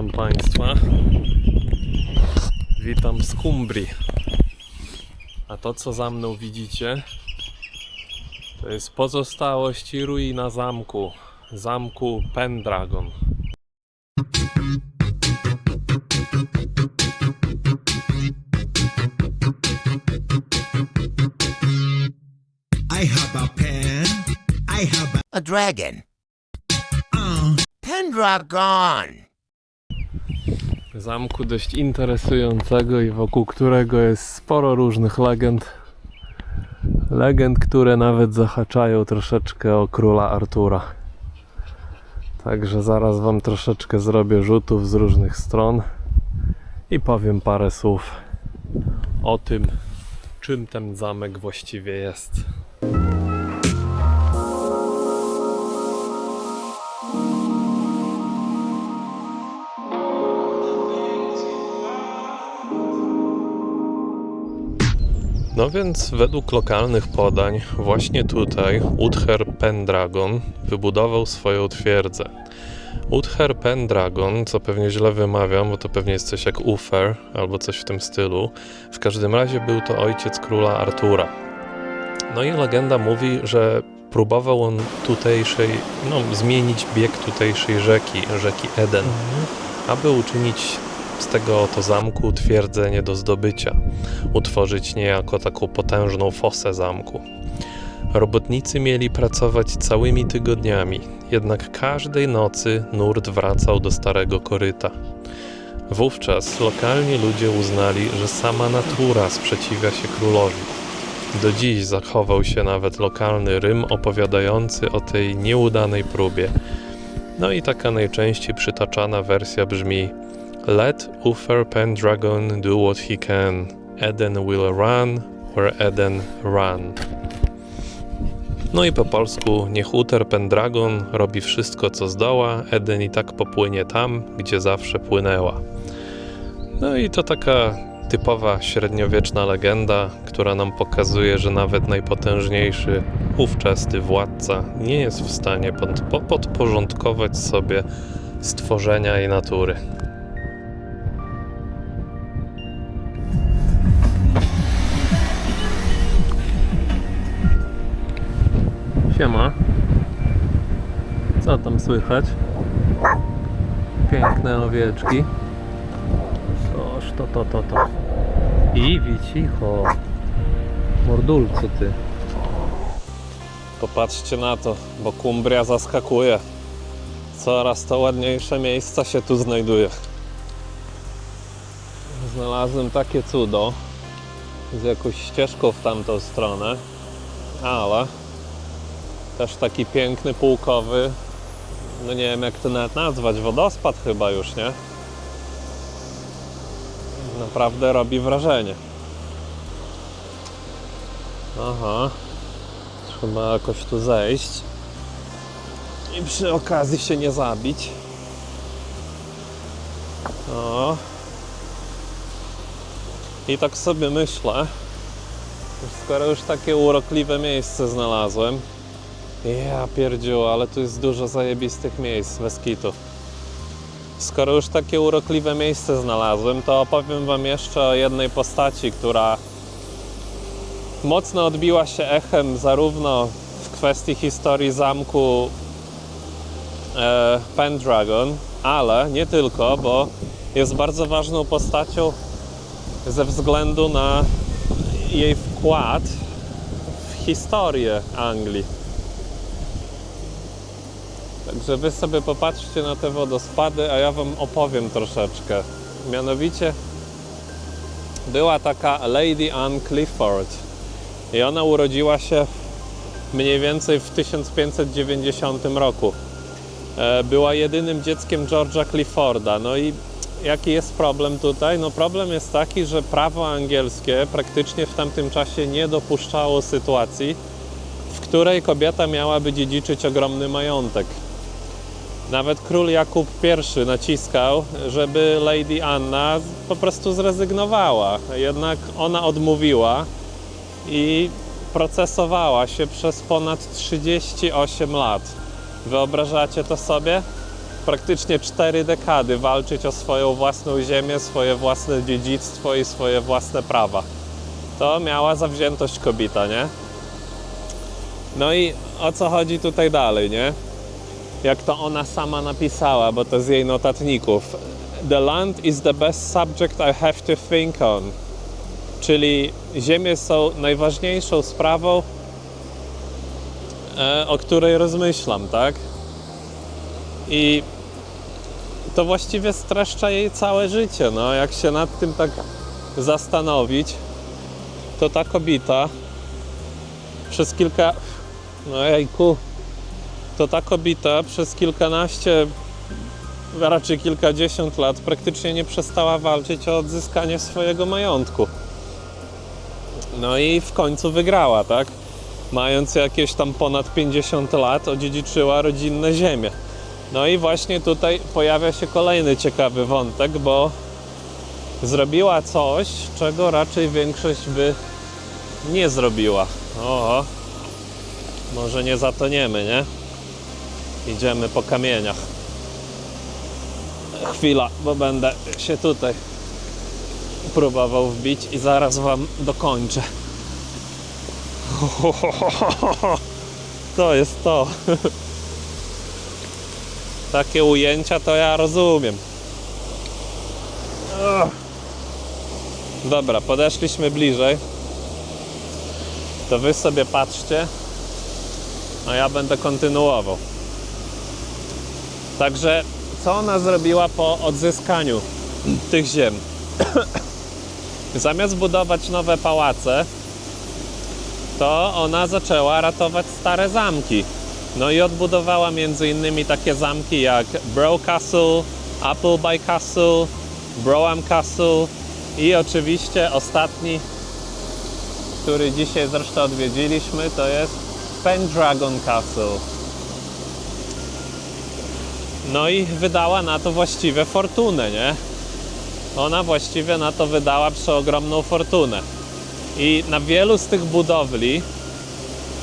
Witam Państwa. Witam z Kumbrii. A to, co za mną widzicie, to jest pozostałość i ruina zamku Pendragon. I have a pen. I have A dragon. a Pendragon. Zamku dość interesującego i wokół którego jest sporo różnych legend. Legend, które nawet zahaczają troszeczkę o króla Artura. Także zaraz wam troszeczkę zrobię rzutów z różnych stron i powiem parę słów o tym, czym ten zamek właściwie jest. No więc według lokalnych podań właśnie tutaj Uther Pendragon wybudował swoją twierdzę. Uther Pendragon, co pewnie źle wymawiam, bo to pewnie jest coś jak Uther albo coś w tym stylu. W każdym razie był to ojciec króla Artura. No i legenda mówi, że próbował on zmienić bieg tutejszej rzeki Eden, aby uczynić z tego oto zamku twierdzę nie do zdobycia, utworzyć niejako taką potężną fosę zamku. Robotnicy mieli pracować całymi tygodniami, jednak każdej nocy nurt wracał do starego koryta. Wówczas lokalni ludzie uznali, że sama natura sprzeciwia się królowi. Do dziś zachował się nawet lokalny rym opowiadający o tej nieudanej próbie. No i taka najczęściej przytaczana wersja brzmi: Let Uther Pendragon do what he can. Eden will run where Eden ran. No i po polsku: niech Uther Pendragon robi wszystko, co zdoła, Eden i tak popłynie tam, gdzie zawsze płynęła. No i to taka typowa średniowieczna legenda, która nam pokazuje, że nawet najpotężniejszy ówczesny władca nie jest w stanie podporządkować sobie stworzenia i natury. Siema. Co tam słychać? Piękne owieczki. Oż to. Iwi, cicho. Mordulcu ty. Popatrzcie na to, bo Kumbria zaskakuje. Coraz to ładniejsze miejsca się tu znajduje. Znalazłem takie cudo z jakąś ścieżką w tamtą stronę, ale też taki piękny, półkowy, no nie wiem jak to nawet nazwać, wodospad chyba już, nie? Naprawdę robi wrażenie. Aha, trzeba jakoś tu zejść i przy okazji się nie zabić. O. I tak sobie myślę, skoro już takie urokliwe miejsce znalazłem, ja pierdziu, ale tu jest dużo zajebistych miejsc, bez kitu. Skoro już takie urokliwe miejsce znalazłem, to opowiem wam jeszcze o jednej postaci, która mocno odbiła się echem zarówno w kwestii historii zamku Pendragon, ale nie tylko, bo jest bardzo ważną postacią ze względu na jej wkład w historię Anglii. Także wy sobie popatrzcie na te wodospady, a ja wam opowiem troszeczkę. Mianowicie była taka Lady Anne Clifford i ona urodziła się mniej więcej w 1590 roku. Była jedynym dzieckiem George'a Clifforda. No i jaki jest problem tutaj? No problem jest taki, że prawo angielskie praktycznie w tamtym czasie nie dopuszczało sytuacji, w której kobieta miałaby dziedziczyć ogromny majątek. Nawet król Jakub I naciskał, żeby Lady Anna po prostu zrezygnowała. Jednak ona odmówiła i procesowała się przez ponad 38 lat. Wyobrażacie to sobie? praktycznie 4 dekady walczyć o swoją własną ziemię, swoje własne dziedzictwo i swoje własne prawa. To miała zawziętość kobieta, nie? No i o co chodzi tutaj dalej, nie? Jak to ona sama napisała, bo to z jej notatników. The land is the best subject I have to think on. Czyli ziemie są najważniejszą sprawą, o której rozmyślam, tak? I to właściwie streszcza jej całe życie, no. Jak się nad tym tak zastanowić, to ta kobieta przez przez kilkanaście, raczej kilkadziesiąt lat praktycznie nie przestała walczyć o odzyskanie swojego majątku. No i w końcu wygrała, tak? Mając jakieś tam ponad 50 lat, odziedziczyła rodzinne ziemię. No i właśnie tutaj pojawia się kolejny ciekawy wątek, bo zrobiła coś, czego raczej większość by nie zrobiła. Oho, może nie zatoniemy, nie? Idziemy po kamieniach. Chwila, bo będę się tutaj próbował wbić i zaraz wam dokończę. To jest to. Takie ujęcia to ja rozumiem. Dobra, podeszliśmy bliżej. To wy sobie patrzcie, a ja będę kontynuował. Także co ona zrobiła po odzyskaniu tych ziem? Zamiast budować nowe pałace, to ona zaczęła ratować stare zamki. No i odbudowała m.in. takie zamki jak Brough Castle, Appleby Castle, Brougham Castle i oczywiście ostatni, który dzisiaj zresztą odwiedziliśmy, to jest Pendragon Castle. No i wydała na to właściwie fortunę, nie? Ona właściwie na to wydała przeogromną fortunę. I na wielu z tych budowli,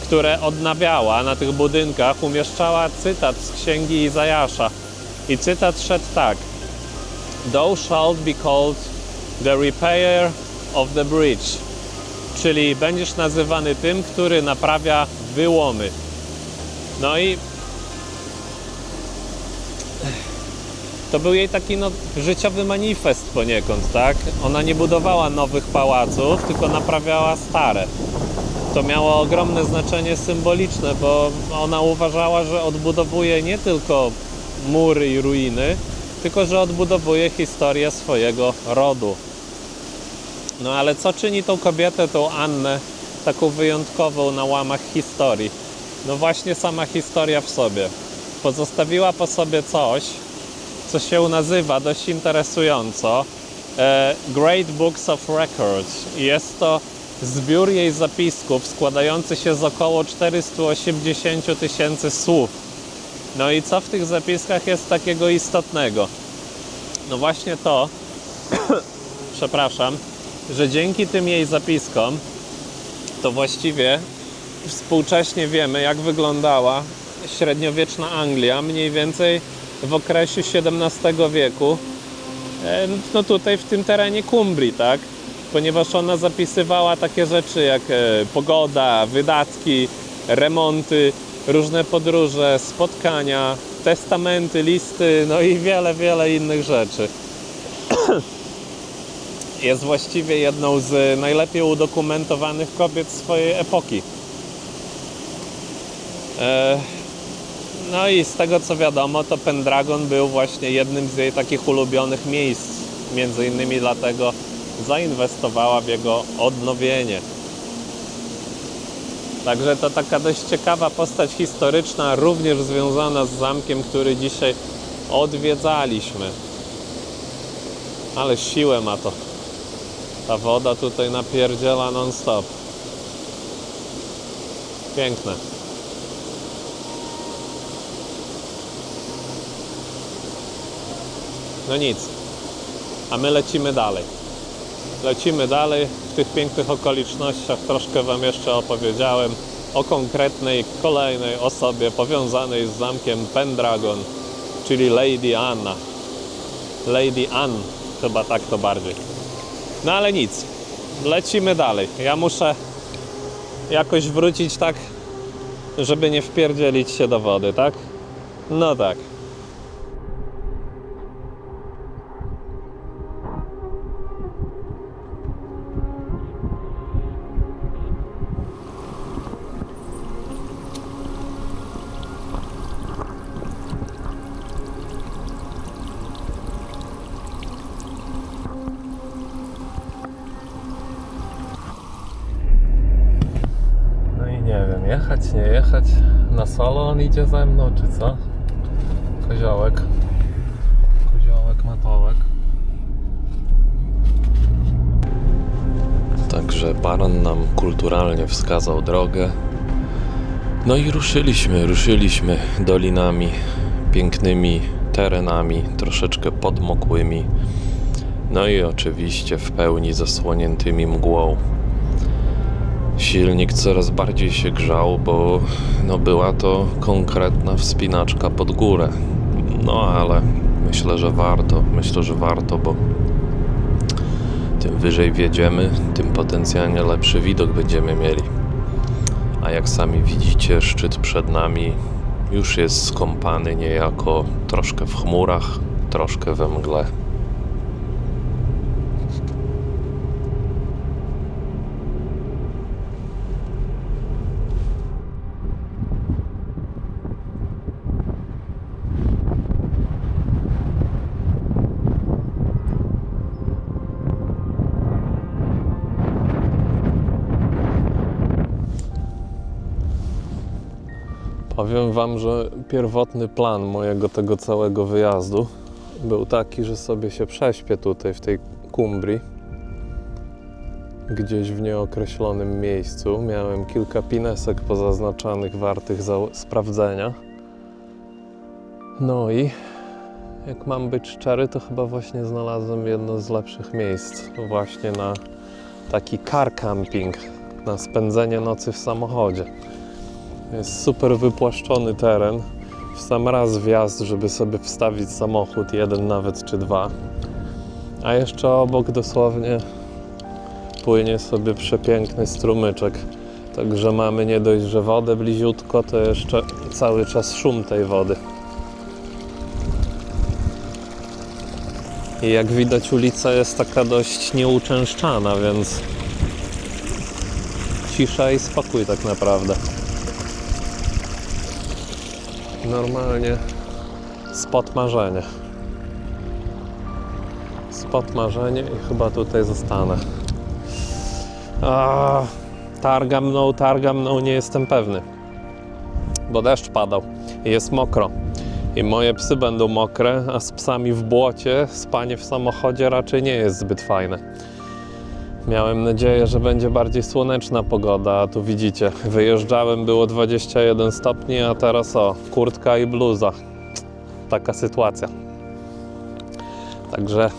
które odnawiała, na tych budynkach umieszczała cytat z księgi Izajasza. I cytat szedł tak: Thou shalt be called the repairer of the bridge. Czyli będziesz nazywany tym, który naprawia wyłomy. No i to był jej taki życiowy manifest poniekąd, tak? Ona nie budowała nowych pałaców, tylko naprawiała stare. To miało ogromne znaczenie symboliczne, bo ona uważała, że odbudowuje nie tylko mury i ruiny, tylko że odbudowuje historię swojego rodu. No ale co czyni tą kobietę, tą Annę, taką wyjątkową na łamach historii? No właśnie sama historia w sobie. Pozostawiła po sobie coś, co się nazywa dość interesująco Great Books of Records. Jest to zbiór jej zapisków składający się z około 480 000 słów. No i co w tych zapiskach jest takiego istotnego? No właśnie to, przepraszam, że dzięki tym jej zapiskom to właściwie współcześnie wiemy, jak wyglądała średniowieczna Anglia, mniej więcej w okresie XVII wieku, no tutaj w tym terenie Cumbrii, tak? Ponieważ ona zapisywała takie rzeczy jak pogoda, wydatki, remonty, różne podróże, spotkania, testamenty, listy, no i wiele, wiele innych rzeczy. Jest właściwie jedną z najlepiej udokumentowanych kobiet swojej epoki. No i z tego co wiadomo, to Pendragon był właśnie jednym z jej takich ulubionych miejsc. Między innymi dlatego zainwestowała w jego odnowienie. Także to taka dość ciekawa postać historyczna, również związana z zamkiem, który dzisiaj odwiedzaliśmy. Ale siłę ma to. Ta woda tutaj napierdziela non-stop. Piękne. No nic. A my lecimy dalej. Lecimy dalej. W tych pięknych okolicznościach troszkę wam jeszcze opowiedziałem o konkretnej, kolejnej osobie powiązanej z zamkiem Pendragon. czyli Lady Anna. Lady Ann, chyba tak to bardziej. No ale nic, lecimy dalej. Ja muszę jakoś wrócić tak, żeby nie wpierdzielić się do wody, tak? No tak. No i nie wiem, jechać, nie jechać. Na solo on idzie ze mną, czy co? Koziołek. Koziołek, matołek. Także baran nam kulturalnie wskazał drogę. No i ruszyliśmy dolinami, pięknymi terenami, troszeczkę podmokłymi. No i oczywiście w pełni zasłoniętymi mgłą. Silnik coraz bardziej się grzał, bo była to konkretna wspinaczka pod górę. No ale myślę, że warto, bo tym wyżej wjedziemy, tym potencjalnie lepszy widok będziemy mieli. A jak sami widzicie, szczyt przed nami już jest skąpany niejako troszkę w chmurach, troszkę we mgle. Powiem wam, że pierwotny plan mojego tego całego wyjazdu był taki, że sobie się prześpię tutaj w tej Cumbrii, gdzieś w nieokreślonym miejscu. Miałem kilka pinesek pozaznaczanych wartych sprawdzenia. No i jak mam być szczery, to chyba właśnie znalazłem jedno z lepszych miejsc właśnie na taki car camping, na spędzenie nocy w samochodzie. Jest super wypłaszczony teren, w sam raz wjazd, żeby sobie wstawić samochód, jeden nawet czy dwa. A jeszcze obok dosłownie płynie sobie przepiękny strumyczek. Także mamy nie dość, że wodę bliziutko, to jeszcze cały czas szum tej wody. I jak widać, ulica jest taka dość nieuczęszczana, więc cisza i spokój tak naprawdę. Normalnie spot marzenie. Spot marzenie i chyba tutaj zostanę. Targa mną, nie jestem pewny. Bo deszcz padał i jest mokro. I moje psy będą mokre, a z psami w błocie spanie w samochodzie raczej nie jest zbyt fajne. Miałem nadzieję, że będzie bardziej słoneczna pogoda, a tu widzicie, wyjeżdżałem, było 21 stopni, a teraz kurtka i bluza. Taka sytuacja. Także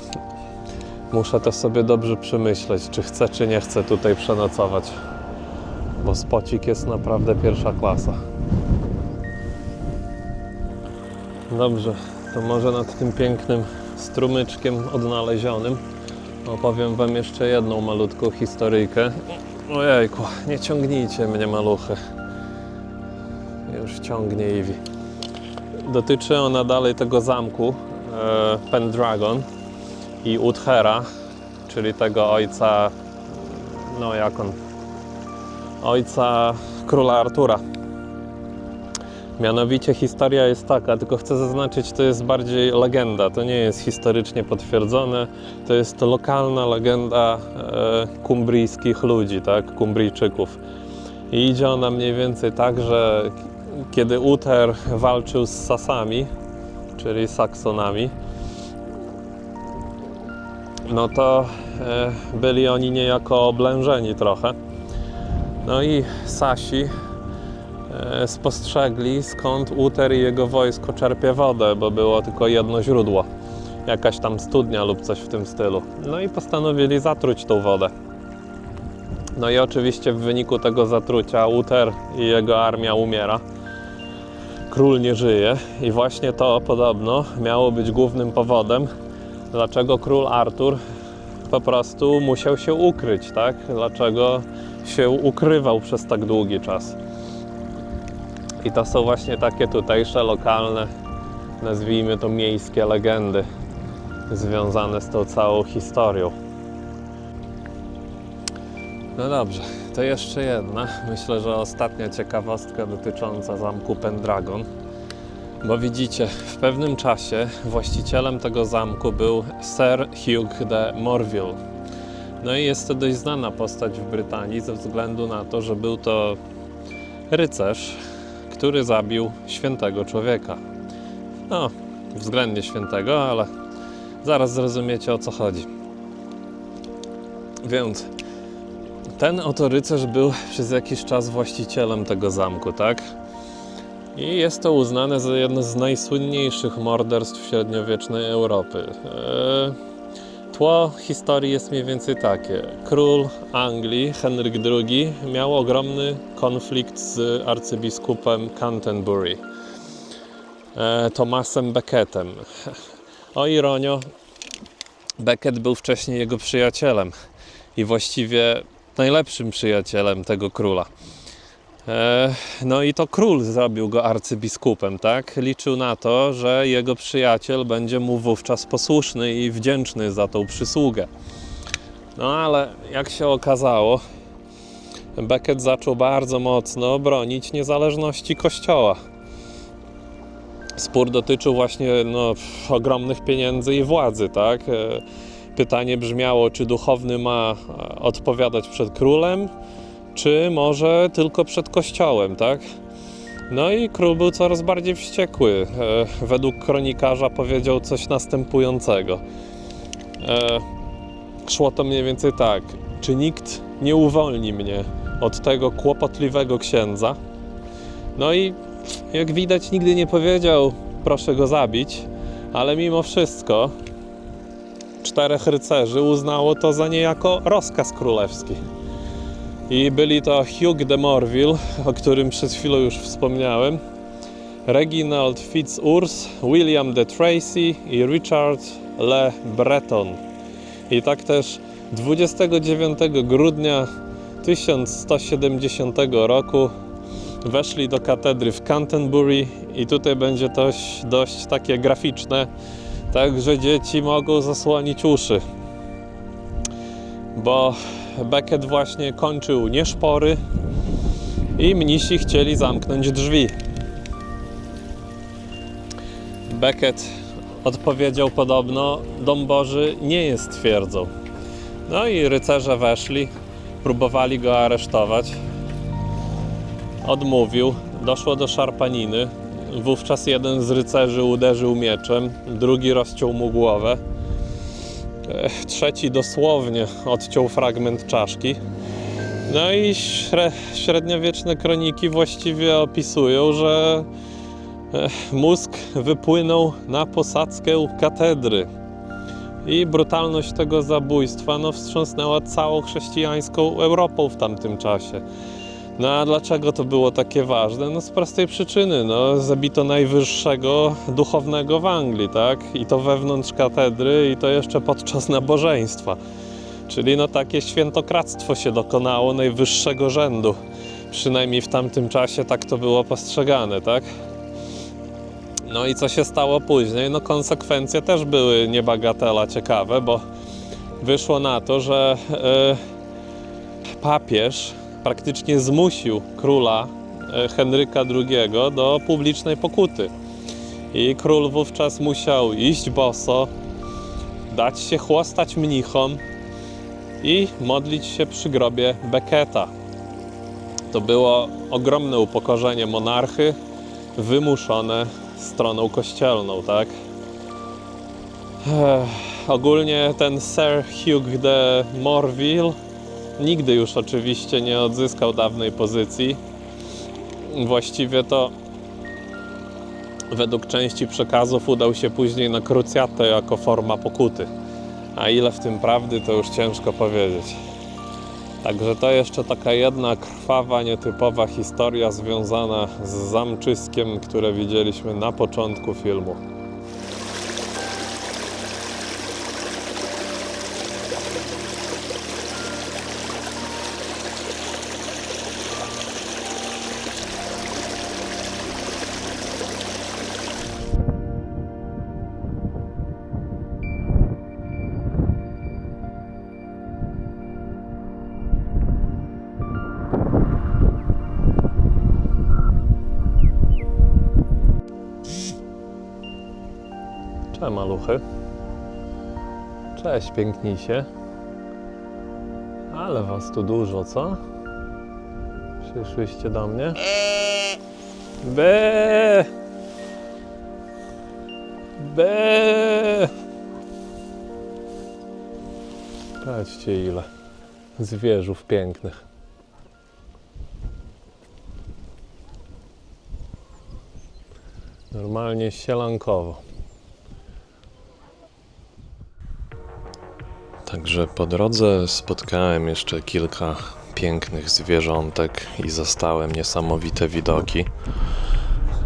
muszę to sobie dobrze przemyśleć, czy chcę, czy nie chcę tutaj przenocować. Bo spocik jest naprawdę pierwsza klasa. Dobrze, to może nad tym pięknym strumyczkiem odnalezionym opowiem wam jeszcze jedną malutką historyjkę. Ojejku, nie ciągnijcie mnie, maluchy. Już ciągnie Iwi. Dotyczy ona dalej tego zamku Pendragon i Uthera, czyli tego ojca, ojca króla Artura. Mianowicie historia jest taka, tylko chcę zaznaczyć, to jest bardziej legenda, to nie jest historycznie potwierdzone, to jest lokalna legenda kumbryjskich ludzi, tak, Kumbryjczyków. I idzie ona mniej więcej tak, że kiedy Uther walczył z Sasami, czyli Saksonami, no to byli oni niejako oblężeni trochę. No i Sasi spostrzegli, skąd Uther i jego wojsko czerpie wodę, bo było tylko jedno źródło, jakaś tam studnia lub coś w tym stylu. No i postanowili zatruć tą wodę. No i oczywiście w wyniku tego zatrucia Uther i jego armia umiera. król nie żyje i właśnie to podobno miało być głównym powodem, dlaczego król Artur po prostu musiał się ukryć, tak? Dlaczego się ukrywał przez tak długi czas. I to są właśnie takie tutejsze, lokalne, nazwijmy to miejskie legendy związane z tą całą historią. No dobrze, to jeszcze jedna, myślę, że ostatnia ciekawostka dotycząca zamku Pendragon. Bo widzicie, w pewnym czasie właścicielem tego zamku był Sir Hugh de Morville. No i jest to dość znana postać w Brytanii ze względu na to, że był to rycerz, który zabił świętego człowieka. No, względnie świętego, ale zaraz zrozumiecie, o co chodzi. Więc ten oto rycerz był przez jakiś czas właścicielem tego zamku, tak? I jest to uznane za jedno z najsłynniejszych morderstw średniowiecznej Europy. Tło historii jest mniej więcej takie. Król Anglii, Henryk II, miał ogromny konflikt z arcybiskupem Canterbury, Thomasem Beckettem. O ironio, Becket był wcześniej jego przyjacielem i właściwie najlepszym przyjacielem tego króla. No i to król zrobił go arcybiskupem, tak? Liczył na to, że jego przyjaciel będzie mu wówczas posłuszny i wdzięczny za tą przysługę. No ale jak się okazało, Becket zaczął bardzo mocno bronić niezależności Kościoła. Spór dotyczył właśnie ogromnych pieniędzy i władzy, tak? Pytanie brzmiało, czy duchowny ma odpowiadać przed królem, czy może tylko przed Kościołem, tak? No i król był coraz bardziej wściekły. Według kronikarza powiedział coś następującego. Szło to mniej więcej tak. Czy nikt nie uwolni mnie od tego kłopotliwego księdza? No i jak widać nigdy nie powiedział, proszę go zabić, ale mimo wszystko 4 rycerzy uznało to za niejako rozkaz królewski. I byli to Hugh de Morville, o którym przed chwilą już wspomniałem, Reginald Fitzurse, William de Tracy i Richard Le Breton. I tak też 29 grudnia 1170 roku weszli do katedry w Canterbury i tutaj będzie to dość takie graficzne, także dzieci mogą zasłonić uszy, bo Becket właśnie kończył nieszpory i mnisi chcieli zamknąć drzwi. Becket odpowiedział podobno, dom Boży nie jest twierdzą. No i rycerze weszli, próbowali go aresztować. Odmówił, doszło do szarpaniny. Wówczas jeden z rycerzy uderzył mieczem, drugi rozciął mu głowę. Trzeci dosłownie odciął fragment czaszki. No i średniowieczne kroniki właściwie opisują, że mózg wypłynął na posadzkę katedry. I brutalność tego zabójstwa wstrząsnęła całą chrześcijańską Europą w tamtym czasie. No a dlaczego to było takie ważne? No z prostej przyczyny, zabito najwyższego duchownego w Anglii, tak? I to wewnątrz katedry i to jeszcze podczas nabożeństwa. Czyli takie świętokradztwo się dokonało najwyższego rzędu. Przynajmniej w tamtym czasie tak to było postrzegane, tak? No i co się stało później? Konsekwencje też były niebagatela ciekawe, bo wyszło na to, że papież praktycznie zmusił króla Henryka II do publicznej pokuty. I król wówczas musiał iść boso, dać się chłostać mnichom i modlić się przy grobie Becketa. To było ogromne upokorzenie monarchy, wymuszone stroną kościelną, tak? Ogólnie ten Sir Hugh de Morville nigdy już oczywiście nie odzyskał dawnej pozycji. Właściwie to według części przekazów udał się później na krucjatę jako forma pokuty. A ile w tym prawdy, to już ciężko powiedzieć. Także to jeszcze taka jedna krwawa, nietypowa historia związana z zamczyskiem, które widzieliśmy na początku filmu. Cześć maluchy. Cześć pięknisie. Ale was tu dużo, co? Przyszłyście do mnie? Be! Be! Patrzcie ile zwierzów pięknych. Normalnie sielankowo. Także po drodze spotkałem jeszcze kilka pięknych zwierzątek i zastałem niesamowite widoki,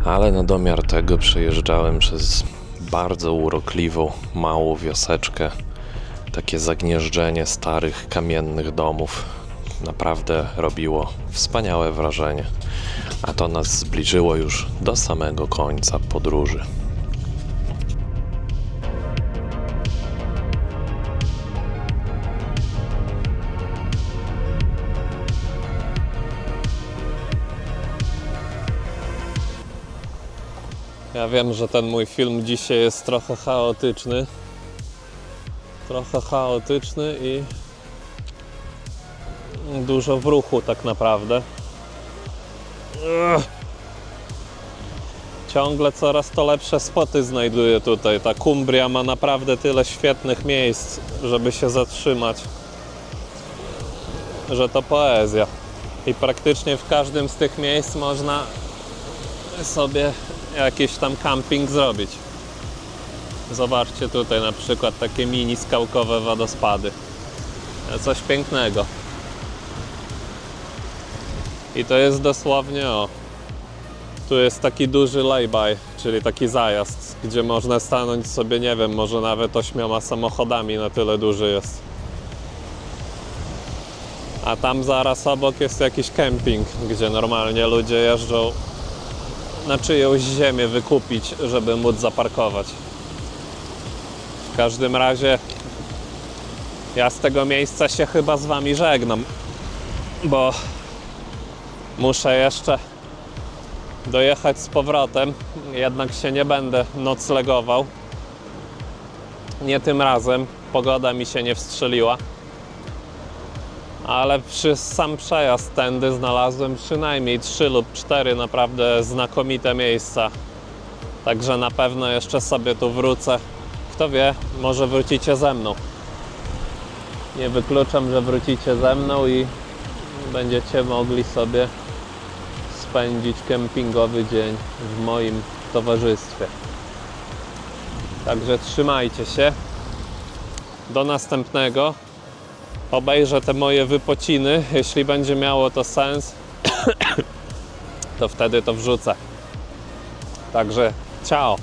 ale na domiar tego przejeżdżałem przez bardzo urokliwą, małą wioseczkę, takie zagnieżdżenie starych, kamiennych domów. Naprawdę robiło wspaniałe wrażenie, a to nas zbliżyło już do samego końca podróży. Ja wiem, że ten mój film dzisiaj jest trochę chaotyczny. I dużo w ruchu tak naprawdę. Ciągle coraz to lepsze spoty znajduję tutaj. Ta Kumbria ma naprawdę tyle świetnych miejsc, żeby się zatrzymać, że to poezja. I praktycznie w każdym z tych miejsc można sobie jakiś tam camping zrobić. Zobaczcie tutaj na przykład takie mini skałkowe wodospady. Coś pięknego. I to jest dosłownie tu jest taki duży lay-by, czyli taki zajazd, gdzie można stanąć sobie, nie wiem, może nawet 8 samochodami, na tyle duży jest. A tam zaraz obok jest jakiś kemping, gdzie normalnie ludzie jeżdżą na czyjąś ziemię wykupić, żeby móc zaparkować. W każdym razie ja z tego miejsca się chyba z wami żegnam, bo muszę jeszcze dojechać z powrotem, jednak się nie będę noclegował. Nie tym razem, pogoda mi się nie wstrzeliła. Ale przez sam przejazd tędy znalazłem przynajmniej 3 lub 4 naprawdę znakomite miejsca. Także na pewno jeszcze sobie tu wrócę. Kto wie, może wrócicie ze mną. Nie wykluczam, że wrócicie ze mną i będziecie mogli sobie spędzić kempingowy dzień w moim towarzystwie. Także trzymajcie się. Do następnego. Obejrzę te moje wypociny. Jeśli będzie miało to sens, to wtedy to wrzucę. Także ciao!